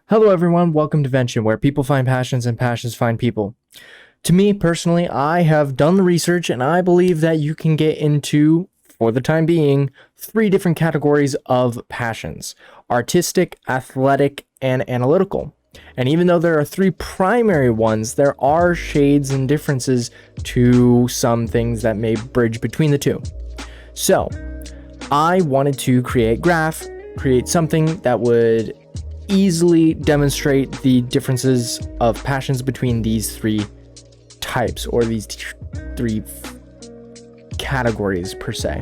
Hello everyone, welcome to Vention, where people find passions and passions find people. To me personally, I have done the research and I believe that you can get into, for the time being, 3 different categories of passions: artistic, athletic, and analytical. And even though there are 3 primary ones, there are shades and differences to some things that may bridge between the 2. So, I wanted to create something that would easily demonstrate the differences of passions between these 3 types, or these 3 categories per se.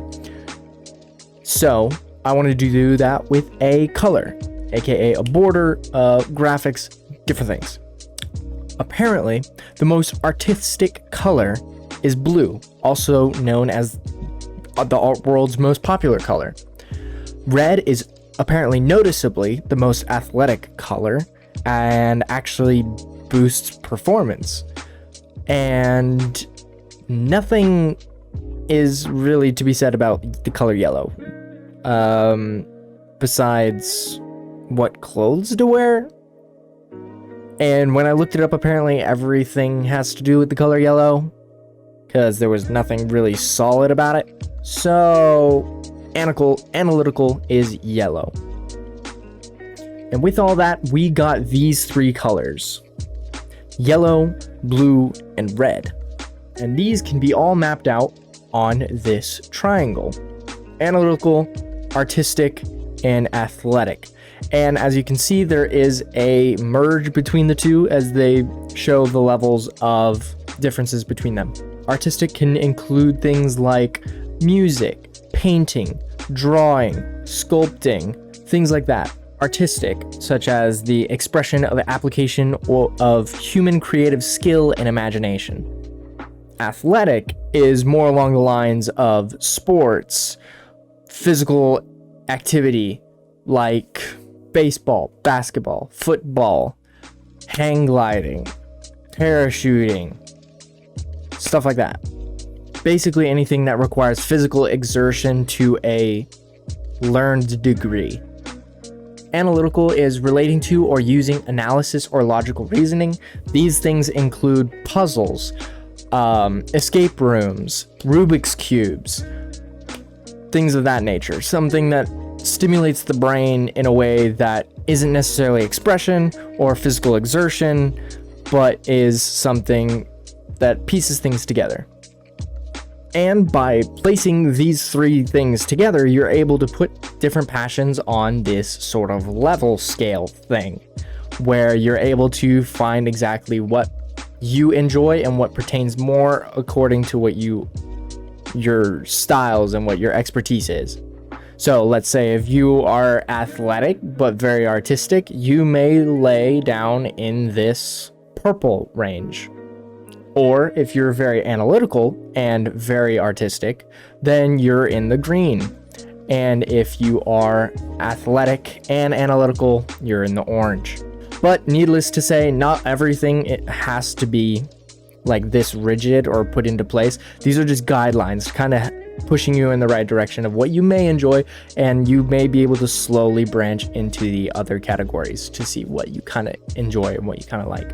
So I wanted to do that with a color, aka a border, graphics, different things. Apparently, the most artistic color is blue, also known as the world's most popular color. Red is apparently noticeably the most athletic color and actually boosts performance. And nothing is really to be said about the color yellow, besides what clothes to wear. And when I looked it up, apparently everything has to do with the color yellow, because there was nothing really solid about it. So analytical is yellow. And with all that, we got these 3 colors: yellow, blue, and red. And these can be all mapped out on this triangle: analytical, artistic, and athletic. And as you can see, there is a merge between the 2 as they show the levels of differences between them. Artistic can include things like music, painting, drawing, sculpting, things like that. Artistic, such as the expression of application of human creative skill and imagination. Athletic is more along the lines of sports, physical activity like baseball, basketball, football, hang gliding, parachuting, stuff like that. Basically anything that requires physical exertion to a learned degree. Analytical is relating to or using analysis or logical reasoning. These things include puzzles, escape rooms, Rubik's cubes, things of that nature. Something that stimulates the brain in a way that isn't necessarily expression or physical exertion, but is something that pieces things together. And by placing these 3 things together, you're able to put different passions on this sort of level scale thing, where you're able to find exactly what you enjoy and what pertains more according to what your styles and what your expertise is. So let's say if you are athletic but very artistic, you may lay down in this purple range. Or if you're very analytical and very artistic, then you're in the green. And if you are athletic and analytical, you're in the orange. But needless to say, not everything it has to be like this rigid or put into place. These are just guidelines, kind of pushing you in the right direction of what you may enjoy, and you may be able to slowly branch into the other categories to see what you kind of enjoy and what you kind of like.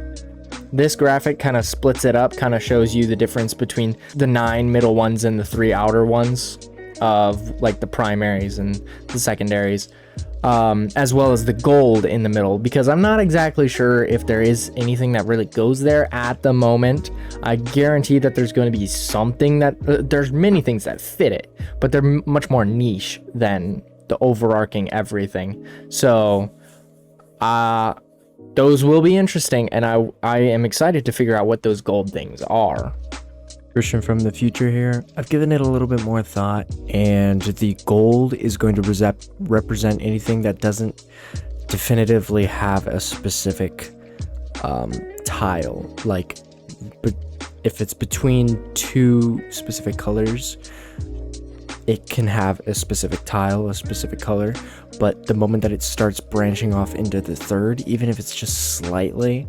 This graphic kind of splits it up, kind of shows you the difference between the 9 middle ones and the 3 outer ones of like the primaries and the secondaries, as well as the gold in the middle, because I'm not exactly sure if there is anything that really goes there at the moment. I guarantee that there's going to be something that there's many things that fit it, but they're much more niche than the overarching everything. So those will be interesting, and I am excited to figure out what those gold things are. Christian from the future here. I've given it a little bit more thought, and the gold is going to represent anything that doesn't definitively have a specific tile. Like, but if it's between 2 specific colors, it can have a specific tile, a specific color. But the moment that it starts branching off into the 3rd, even if it's just slightly,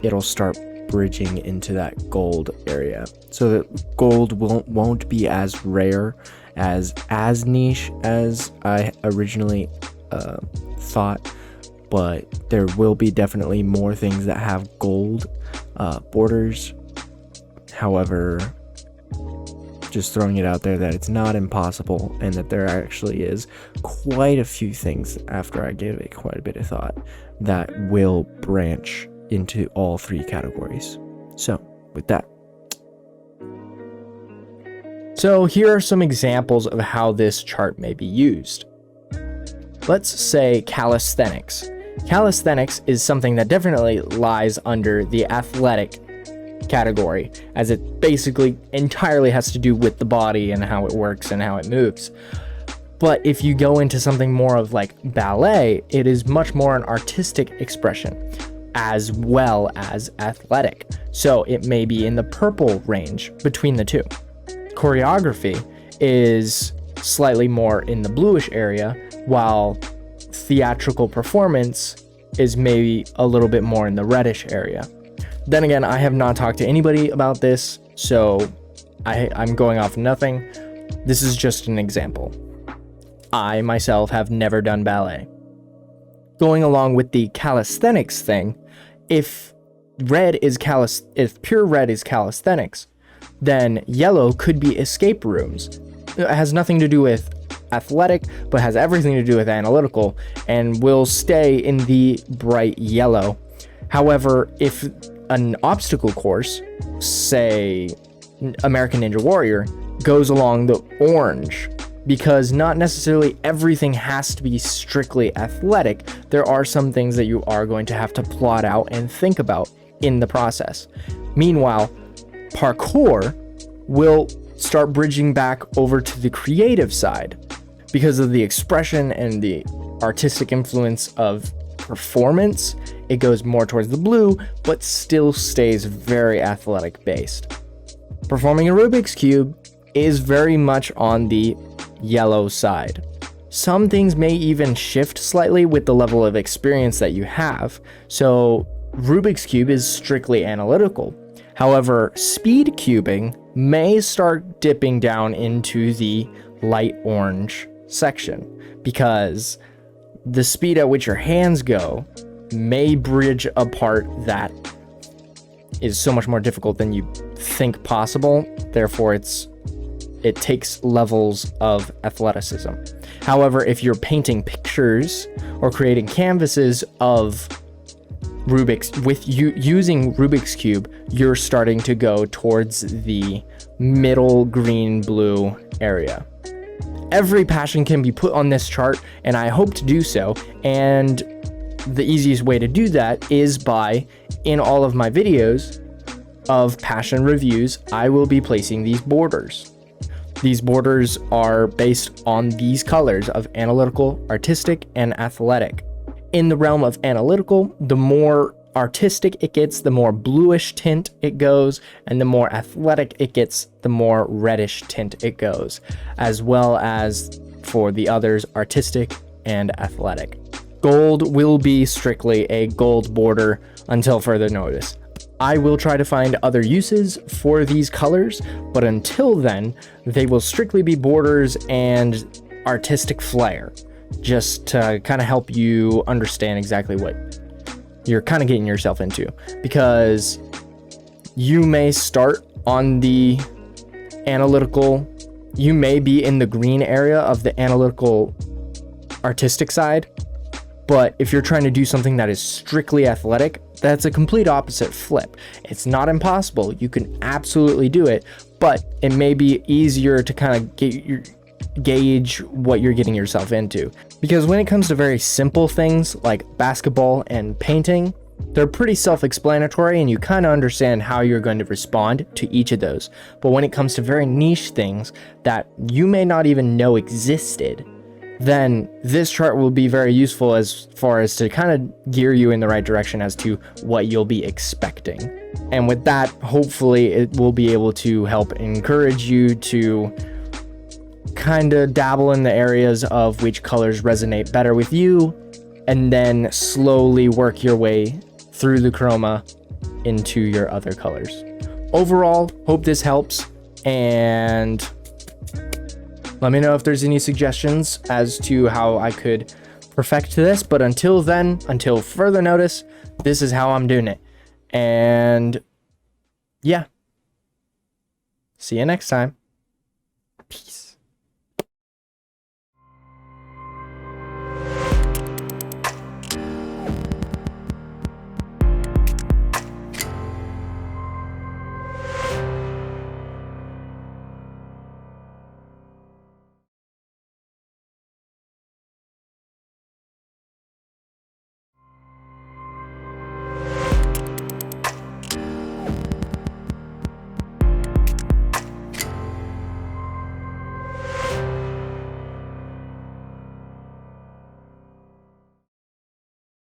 it'll start bridging into that gold area. So that gold won't be as rare, as niche as I originally thought, but there will be definitely more things that have gold borders. However, just throwing it out there that it's not impossible, and that there actually is quite a few things, after I gave it quite a bit of thought, that will branch into all three categories. So with that, So here are some examples of how this chart may be used. Let's say calisthenics. Calisthenics is something that definitely lies under the athletic category, as it basically entirely has to do with the body and how it works and how it moves. But if you go into something more of like ballet, it is much more an artistic expression as well as athletic. So it may be in the purple range between the two. Choreography is slightly more in the bluish area, while theatrical performance is maybe a little bit more in the reddish area. Then again, I have not talked to anybody about this, so I'm going off nothing. This is just an example. I myself have never done ballet. Going along with the calisthenics thing, if pure red is calisthenics, then yellow could be escape rooms. It has nothing to do with athletic, but has everything to do with analytical, and will stay in the bright yellow. However, if an obstacle course, say American Ninja Warrior, goes along the orange, because not necessarily everything has to be strictly athletic, there are some things that you are going to have to plot out and think about in the process. Meanwhile, parkour will start bridging back over to the creative side because of the expression and the artistic influence of performance. It goes more towards the blue, but still stays very athletic based. Performing a Rubik's Cube is very much on the yellow side. Some things may even shift slightly with the level of experience that you have. So Rubik's Cube is strictly analytical. However, speed cubing may start dipping down into the light orange section, because the speed at which your hands go may bridge a part that is so much more difficult than you think possible. Therefore, it takes levels of athleticism. However, if you're painting pictures or creating canvases of using Rubik's Cube, you're starting to go towards the middle green blue area. Every passion can be put on this chart, and I hope to do so. And the easiest way to do that is by, in all of my videos of passion reviews, I will be placing these borders. These borders are based on these colors of analytical, artistic, and athletic. In the realm of analytical, the more artistic it gets, the more bluish tint it goes, and the more athletic it gets, the more reddish tint it goes, as well as for the others, artistic and athletic. Gold will be strictly a gold border until further notice. I will try to find other uses for these colors, but until then, they will strictly be borders and artistic flair, just to kind of help you understand exactly what you're kind of getting yourself into. Because you may start on the analytical, you may be in the green area of the analytical artistic side, but if you're trying to do something that is strictly athletic, that's a complete opposite flip. It's not impossible. You can absolutely do it, but it may be easier to kind of gauge what you're getting yourself into. Because when it comes to very simple things like basketball and painting, they're pretty self-explanatory and you kind of understand how you're going to respond to each of those. But when it comes to very niche things that you may not even know existed, then this chart will be very useful as far as to kind of gear you in the right direction as to what you'll be expecting. And with that, hopefully it will be able to help encourage you to kind of dabble in the areas of which colors resonate better with you, and then slowly work your way through the chroma into your other colors. Overall, hope this helps, and let me know if there's any suggestions as to how I could perfect this, but until then, until further notice, this is how I'm doing it. And yeah. See you next time. Peace.